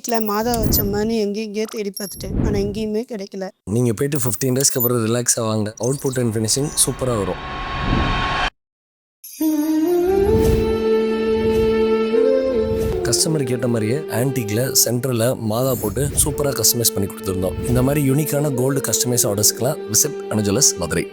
வீட்டில் மாதா வச்சோம்மான்னு எங்கேயோ தேடி பார்த்துட்டேன். ஆனால் எங்கேயுமே கிடைக்கல. நீங்கள் போய்ட்டு 15 டேஸ்க்கு அப்புறம் ரிலாக்ஸாக வாங்க. அவுட்புட் அண்ட் ஃபினிஷிங் சூப்பராக வரும். கஸ்டமருக்கு ஏற்ற மாதிரியே ஆன்டிக்ல சென்டரில் மாதா போட்டு சூப்பராக கஸ்டமைஸ் பண்ணி கொடுத்துருந்தோம். இந்த மாதிரி யூனிக்கான கோல்டு கஸ்டமைஸ் ஆர்டர்ஸ்க்குலாம் விசிட் அனுஜுவல்லர்ஸ் மதுரை.